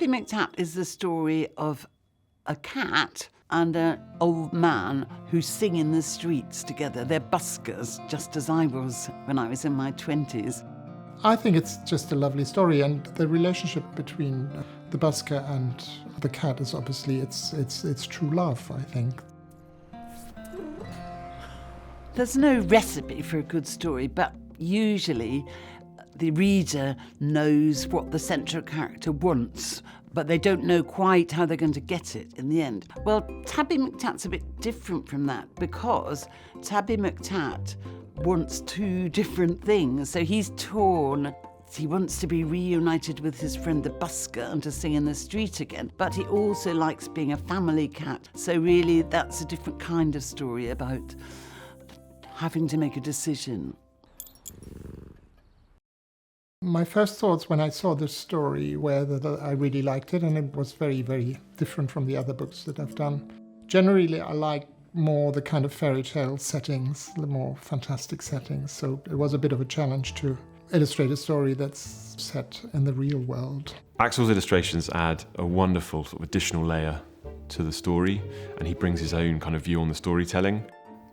Tabby McTat is the story of a cat and an old man who sing in the streets together. They're buskers, just as I was when I was in my 20s. I think it's just a lovely story, and the relationship between the busker and the cat is obviously it's true love, I think. There's no recipe for a good story, but usually the reader knows what the central character wants, but they don't know quite how they're going to get it in the end. Well, Tabby McTat's a bit different from that because Tabby McTat wants two different things. So he's torn. He wants to be reunited with his friend the busker and to sing in the street again, but he also likes being a family cat. So really that's a different kind of story about having to make a decision. My first thoughts when I saw this story were that I really liked it, and it was very, very different from the other books that I've done. Generally, I like more the kind of fairy tale settings, the more fantastic settings, so it was a bit of a challenge to illustrate a story that's set in the real world. Axel's illustrations add a wonderful sort of additional layer to the story, and he brings his own kind of view on the storytelling.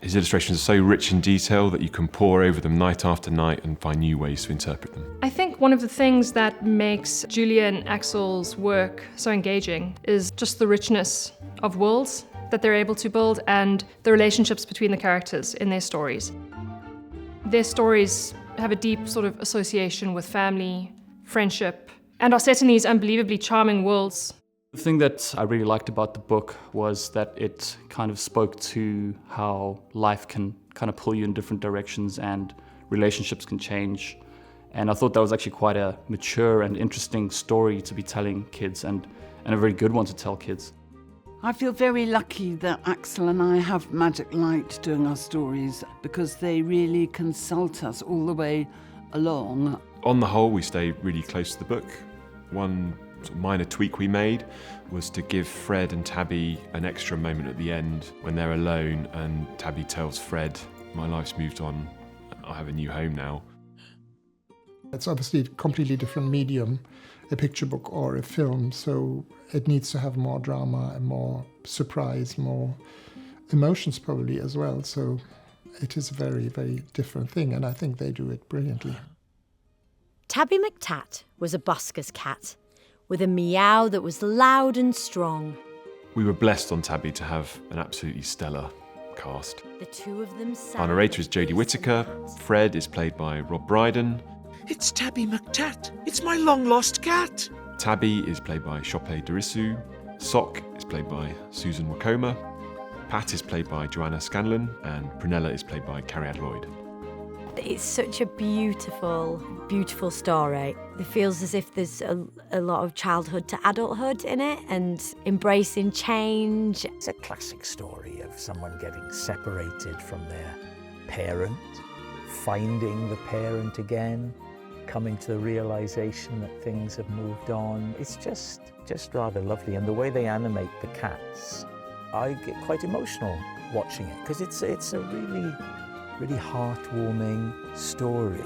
His illustrations are so rich in detail that you can pore over them night after night and find new ways to interpret them. I think one of the things that makes Julia and Axel's work so engaging is just the richness of worlds that they're able to build and the relationships between the characters in their stories. Their stories have a deep sort of association with family, friendship, and are set in these unbelievably charming worlds. The thing that I really liked about the book was that it kind of spoke to how life can kind of pull you in different directions and relationships can change. And I thought that was actually quite a mature and interesting story to be telling kids, and a very good one to tell kids. I feel very lucky that Axel and I have Magic Light doing our stories because they really consult us all the way along. On the whole, we stay really close to the book. One sort of minor tweak we made was to give Fred and Tabby an extra moment at the end when they're alone and Tabby tells Fred, "My life's moved on, I have a new home now." It's obviously a completely different medium, a picture book or a film, so it needs to have more drama and more surprise, more emotions probably as well. So it is a very, very different thing, and I think they do it brilliantly. Tabby McTat was a busker's cat with a meow that was loud and strong. We were blessed on Tabby to have an absolutely stellar cast. The two of them sang. Our narrator is Jodie Whittaker. Fred is played by Rob Brydon. It's Tabby McTat. It's my long-lost cat. Tabby is played by Chope Derisu. Sock is played by Susan Wakoma. Pat is played by Joanna Scanlon. And Prunella is played by Carrie Lloyd. It's such a beautiful, beautiful story. It feels as if there's a lot of childhood to adulthood in it and embracing change. It's a classic story of someone getting separated from their parent, finding the parent again, coming to the realization that things have moved on. It's just rather lovely. And the way they animate the cats, I get quite emotional watching it because it's a really heartwarming story